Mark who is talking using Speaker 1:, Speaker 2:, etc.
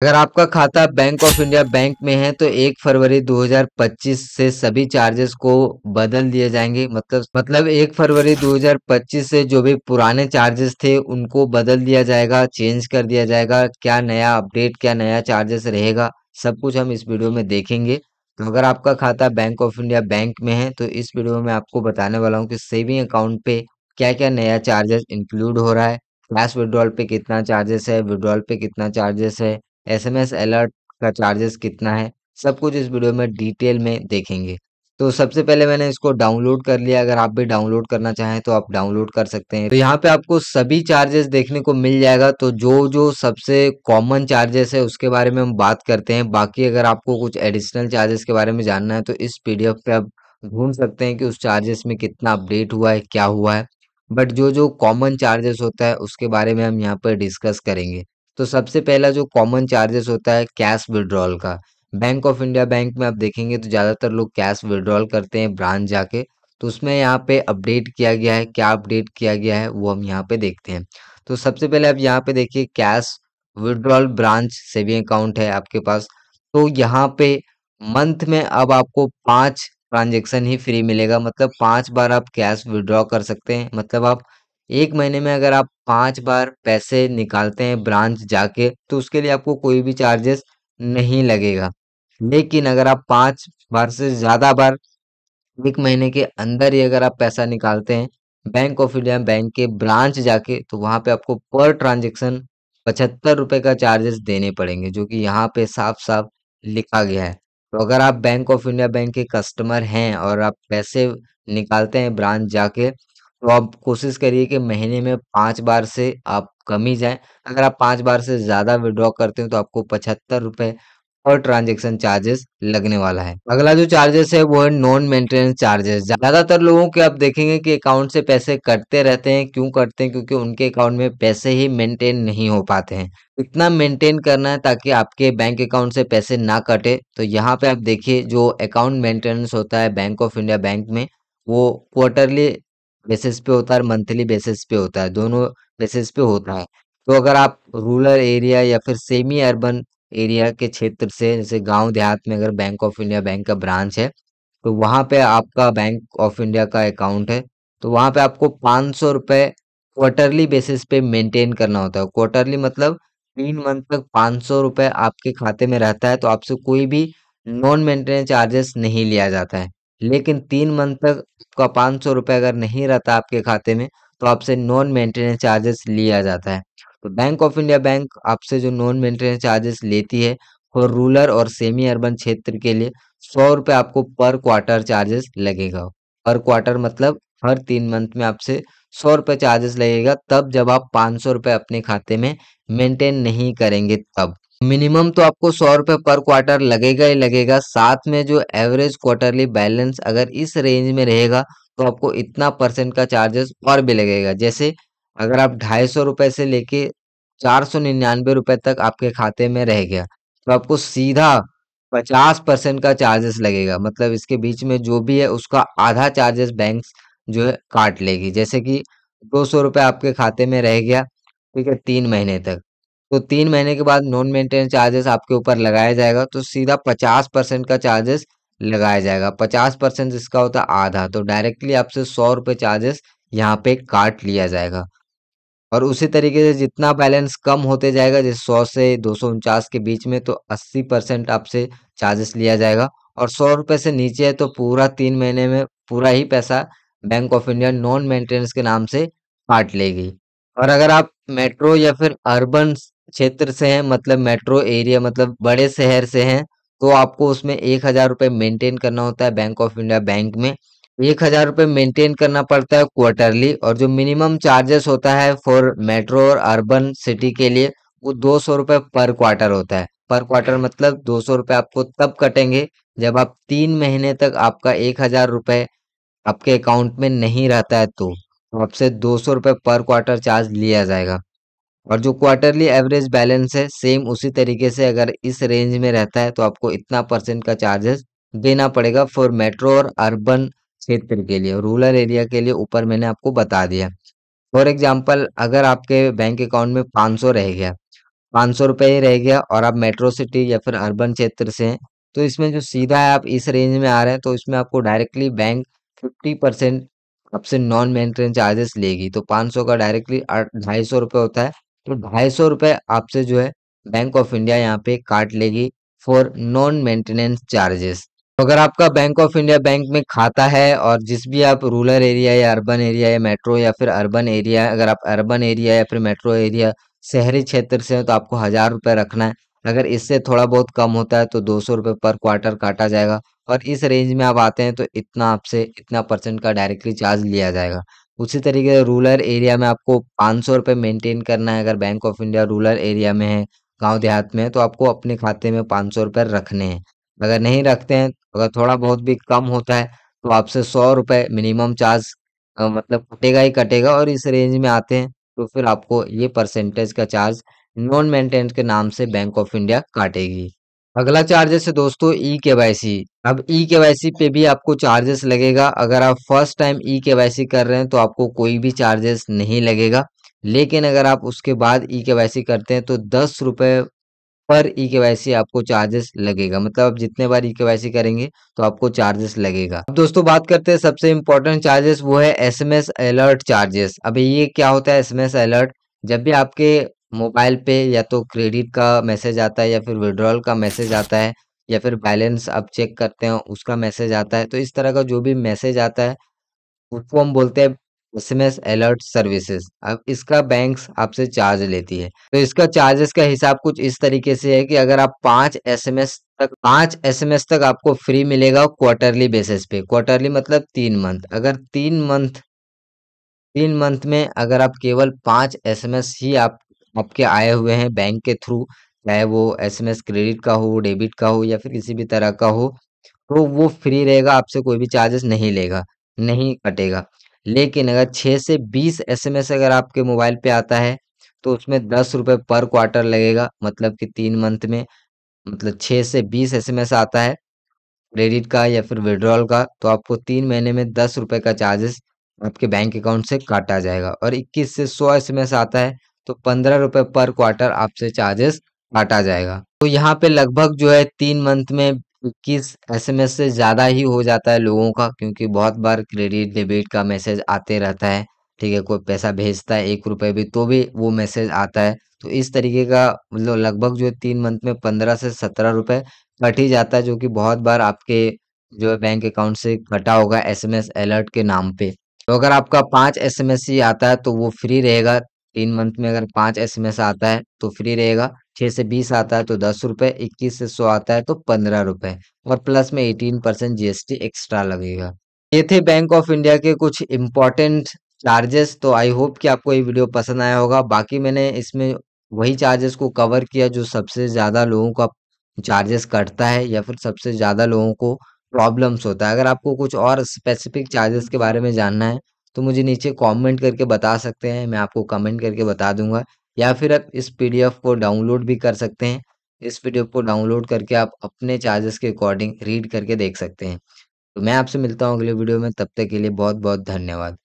Speaker 1: अगर आपका खाता बैंक ऑफ इंडिया बैंक में है तो 1 फरवरी 2025 से सभी चार्जेस को बदल दिए जाएंगे। मतलब 1 फरवरी 2025 से जो भी पुराने चार्जेस थे उनको बदल दिया जाएगा, चेंज कर दिया जाएगा। क्या नया अपडेट, क्या नया चार्जेस रहेगा, सब कुछ हम इस वीडियो में देखेंगे। तो अगर आपका खाता बैंक ऑफ इंडिया बैंक में है तो इस वीडियो में मैं आपको बताने वाला हूँ कि सेविंग अकाउंट पे क्या क्या नया चार्जेस इंक्लूड हो रहा है, कैश विड्रॉल पे कितना चार्जेस है, विड्रॉल पे कितना चार्जेस है, एसएमएस अलर्ट का चार्जेस कितना है, सब कुछ इस वीडियो में डिटेल में देखेंगे। तो सबसे पहले मैंने इसको डाउनलोड कर लिया। अगर आप भी डाउनलोड करना चाहें तो आप डाउनलोड कर सकते हैं। तो यहाँ पे आपको सभी चार्जेस देखने को मिल जाएगा। तो जो जो सबसे कॉमन चार्जेस है उसके बारे में हम बात करते हैं। बाकी अगर आपको कुछ एडिशनल चार्जेस के बारे में जानना है तो इस पीडीएफ पे आप ढूंढ सकते हैं कि उस चार्जेस में कितना अपडेट हुआ है, क्या हुआ है। बट जो जो कॉमन चार्जेस होता है उसके बारे में हम यहाँ पर डिस्कस करेंगे। तो सबसे पहला जो कॉमन चार्जेस होता है कैश विड्रॉल का। बैंक ऑफ इंडिया बैंक में आप देखेंगे तो ज़्यादातर लोग कैश विड्रॉल करते हैं ब्रांच जाके। तो उसमें यहाँ पे अपडेट किया गया है, क्या अपडेट किया गया है वो हम यहाँ पे देखते हैं। तो सबसे पहले आप यहाँ पे देखिए cash withdrawal branch saving account है आपके पास। तो यहाँ पे मंथ में अब आपको 5 ट्रांजेक्शन ही फ्री मिलेगा। मतलब 5 बार आप कैश विड्रॉ कर सकते हैं। मतलब आप एक महीने में अगर आप 5 बार पैसे निकालते हैं ब्रांच जाके तो उसके लिए आपको कोई भी चार्जेस नहीं लगेगा। लेकिन अगर आप 5 बार से ज़्यादा बार एक महीने के अंदर ही अगर आप पैसा निकालते हैं बैंक ऑफ इंडिया बैंक के ब्रांच जाके तो वहां पे आपको पर ट्रांजेक्शन 75 रुपए का चार्जेस देने पड़ेंगे, जो कि यहाँ पे साफ साफ लिखा गया है। तो अगर आप बैंक ऑफ इंडिया बैंक के कस्टमर हैं और आप पैसे निकालते हैं ब्रांच जाके तो आप कोशिश करिए कि महीने में 5 बार से आप कम ही जाएं। अगर आप 5 बार से ज्यादा विड्रॉ करते हो तो आपको 75 रुपए और ट्रांजैक्शन चार्जेस लगने वाला है। अगला जो चार्जेस है वो है नॉन मेंटेनेंस चार्जेस। ज्यादातर लोगों के आप देखेंगे कि अकाउंट से पैसे कटते रहते हैं। क्यों कटते हैं? क्योंकि उनके अकाउंट में पैसे ही मेंटेन नहीं हो पाते हैं। इतना मेंटेन करना है ताकि आपके बैंक अकाउंट से पैसे ना कटे। तो यहाँ पे आप देखिए जो अकाउंट मेंटेनेंस होता है बैंक ऑफ इंडिया बैंक में वो क्वार्टरली बेसिस पे होता है और मंथली बेसिस पे होता है, दोनों बेसिस पे होता है। तो अगर आप रूरल एरिया या फिर सेमी अर्बन एरिया के क्षेत्र से, जैसे गांव देहात में अगर बैंक ऑफ इंडिया बैंक का ब्रांच है तो वहां पे आपका बैंक ऑफ इंडिया का अकाउंट है तो वहां पे आपको 500 रुपये क्वार्टरली बेसिस पे मेंटेन करना होता है। क्वार्टरली मतलब 3 मंथ तक 500 रुपये आपके खाते में रहता है तो आपसे कोई भी नॉन मेंटेनेंस चार्जेस नहीं लिया जाता है। लेकिन 3 मंथ तक आपका 500 रुपये अगर नहीं रहता आपके खाते में तो आपसे नॉन मेंटेनेंस चार्जेस लिया जाता है। तो बैंक ऑफ इंडिया बैंक आपसे जो नॉन मेंटेनेंस चार्जेस लेती है और रूरल और सेमी अर्बन क्षेत्र के लिए 100 रुपये आपको पर क्वार्टर चार्जेस लगेगा। पर क्वार्टर मतलब हर 3 मंथ में आपसे 100 रुपये चार्जेस लगेगा, तब जब आप 500 रुपये अपने खाते में मेंटेन नहीं करेंगे तब। मिनिमम तो आपको 100 रुपये पर क्वार्टर लगेगा ही लगेगा। साथ में जो एवरेज क्वार्टरली बैलेंस अगर इस रेंज में रहेगा तो आपको इतना परसेंट का चार्जेस और भी लगेगा। जैसे अगर आप 250 रुपये से लेके 499 रुपये तक आपके खाते में रह गया तो आपको सीधा 50% का चार्जेस लगेगा। मतलब इसके बीच में जो भी है उसका आधा चार्जेस बैंक जो है काट लेगी। जैसे कि 200 रुपये आपके खाते में रह गया, ठीक है, 3 महीने तक, तो 3 महीने के बाद नॉन मेंटेनेंस चार्जेस आपके ऊपर लगाया जाएगा तो सीधा 50% का चार्जेस लगाया जाएगा। 50% इसका होता है आधा, तो डायरेक्टली आपसे 100 रुपये चार्जेस यहाँ पे काट लिया जाएगा। और उसी तरीके से जितना बैलेंस कम होते जाएगा, जैसे 100 से 249 के बीच में, तो 80% आपसे चार्जेस लिया जाएगा। और 100 रुपये से नीचे है तो पूरा 3 महीने में पूरा ही पैसा bank of India non maintenance के नाम से काट लेगी। और अगर आप मेट्रो या फिर अर्बन क्षेत्र से हैं, मतलब मेट्रो एरिया मतलब बड़े शहर से हैं, तो आपको उसमें 1,000 रुपये मेंटेन करना होता है बैंक ऑफ इंडिया बैंक में। 1,000 रुपये मेंटेन करना पड़ता है क्वार्टरली। और जो मिनिमम चार्जेस होता है फॉर मेट्रो और अर्बन सिटी के लिए वो 200 रुपये पर क्वार्टर होता है। पर क्वार्टर मतलब 200 रुपये आपको तब कटेंगे जब आप 3 महीने तक आपका 1,000 रुपये आपके अकाउंट में नहीं रहता है तो आपसे 200 रुपये पर क्वार्टर चार्ज लिया जाएगा। और जो क्वार्टरली एवरेज बैलेंस है सेम उसी तरीके से अगर इस रेंज में रहता है तो आपको इतना परसेंट का चार्जेस देना पड़ेगा फॉर मेट्रो और अर्बन क्षेत्र के लिए। रूरल एरिया के लिए ऊपर मैंने आपको बता दिया। फॉर एग्जांपल अगर आपके बैंक अकाउंट में 500 रह गया ₹500 ही रह गया। और आप मेट्रो सिटी या फिर अर्बन क्षेत्र से हैं तो इसमें जो सीधा है आप इस रेंज में आ रहे हैं तो इसमें आपको डायरेक्टली बैंक 50% आपसे नॉन मेंटेनेंस चार्जेस लेगी। तो 500 का डायरेक्टली ₹250 होता है। तो ₹250 आपसे जो है बैंक ऑफ इंडिया यहाँ पे काट लेगी फॉर नॉन मेंटेनेंस चार्जेस। अगर आपका बैंक ऑफ इंडिया बैंक में खाता है और जिस भी आप रूरल एरिया या अर्बन एरिया या मेट्रो या फिर अर्बन एरिया, अगर आप अर्बन एरिया या फिर मेट्रो एरिया शहरी क्षेत्र से हैं तो आपको ₹1000 रखना है। अगर इससे थोड़ा बहुत कम होता है तो ₹200 पर क्वार्टर काटा जाएगा। और इस रेंज में आप आते हैं तो इतना आपसे इतना परसेंट का डायरेक्टली चार्ज लिया जाएगा। उसी तरीके से रूरल एरिया में आपको ₹500 मेंटेन करना है। अगर bank of India rural area में है, गांव देहात में है, तो आपको अपने खाते में ₹500 रखने हैं। अगर नहीं रखते हैं, अगर थोड़ा बहुत भी कम होता है तो आपसे ₹100 मिनिमम चार्ज मतलब कटेगा ही कटेगा। और इस रेंज में आते हैं तो फिर आपको ये परसेंटेज का चार्ज नॉन मेंटेनेंस के नाम से बैंक ऑफ इंडिया काटेगी। अगला चार्जेस है दोस्तों ई केवाईसी। अब ई केवाईसी पे भी आपको चार्जेस लगेगा। अगर आप फर्स्ट टाइम ई केवाईसी कर रहे हैं तो आपको कोई भी चार्जेस नहीं लगेगा। लेकिन अगर आप उसके बाद ई केवाईसी करते हैं तो ₹10 पर ई केवाईसी आपको चार्जेस लगेगा। मतलब आप जितने बार ई केवाईसी करेंगे तो आपको चार्जेस लगेगा। अब दोस्तों बात करते हैं सबसे इम्पोर्टेंट चार्जेस, वो है एसएमएस अलर्ट चार्जेस। अब ये क्या होता है एसएमएस अलर्ट? जब भी आपके मोबाइल पे या तो क्रेडिट का मैसेज आता है या फिर विड्रॉल का मैसेज आता है या फिर बैलेंस आप चेक करते हैं उसका मैसेज आता है, तो इस तरह का जो भी मैसेज आता है उसको हम बोलते हैं एसएमएस अलर्ट सर्विसेज। अब इसका बैंक्स आपसे चार्ज लेती है। तो इसका चार्जेस का हिसाब कुछ इस तरीके से है कि अगर आप 5 एसएमएस तक आपको फ्री मिलेगा क्वार्टरली बेसिस पे। क्वार्टरली मतलब 3 मंथ। अगर 3 मंथ में अगर आप केवल 5 एसएमएस ही आपके आए हुए हैं बैंक के थ्रू, चाहे वो एसएमएस क्रेडिट का हो, डेबिट का हो या फिर किसी भी तरह का हो, तो वो फ्री रहेगा, आपसे कोई भी चार्जेस नहीं लेगा, नहीं कटेगा। लेकिन अगर 6 से 20 एसएमएस अगर आपके मोबाइल पे आता है तो उसमें ₹10 पर क्वार्टर लगेगा। मतलब कि 3 मंथ में मतलब 6 से 20 एसएमएस आता है क्रेडिट का या फिर विड्रॉल का, तो आपको 3 महीने में ₹10 का चार्जेस आपके बैंक अकाउंट से काटा जाएगा। और 21 से 100 एसएमएस आता है तो ₹15 पर क्वार्टर आपसे चार्जेस काटा जाएगा। तो यहाँ पे लगभग जो है 3 मंथ में 21 एसएमएस से ज़्यादा ही हो जाता है लोगों का, क्योंकि बहुत बार क्रेडिट डेबिट का मैसेज आते रहता है। ठीक है, कोई पैसा भेजता है ₹1 भी तो भी वो मैसेज आता है। तो इस तरीके का मतलब लगभग जो है 3 मंथ में 15 से ₹17 कट ही जाता है, जो कि बहुत बार आपके जो है बैंक अकाउंट से कटा होगा एसएमएस अलर्ट के नाम पे। तो अगर आपका 5 एसएमएस ही आता है तो वो फ्री रहेगा। 3 मंथ में अगर 5 एसएमएस आता है तो फ्री रहेगा। 6 से 20 आता है तो ₹10, 21 से 100 आता है तो ₹15 और प्लस में 18% जीएसटी एक्स्ट्रा लगेगा। ये थे बैंक ऑफ इंडिया के कुछ इम्पोर्टेंट चार्जेस। तो आई होप कि आपको ये वीडियो पसंद आया होगा। बाकी मैंने इसमें वही चार्जेस को कवर किया जो सबसे ज़्यादा लोगों का चार्जेस कटता है या फिर सबसे ज़्यादा लोगों को प्रॉब्लम्स होता है। अगर आपको कुछ और स्पेसिफिक चार्जेस के बारे में जानना है तो मुझे नीचे कमेंट करके बता सकते हैं, मैं आपको कमेंट करके बता दूंगा। या फिर आप इस पीडीएफ को डाउनलोड भी कर सकते हैं। इस पीडीएफ को डाउनलोड करके आप अपने चार्जेस के अकॉर्डिंग रीड करके देख सकते हैं। तो मैं आपसे मिलता हूँ अगले वीडियो में, तब तक के लिए बहुत बहुत धन्यवाद।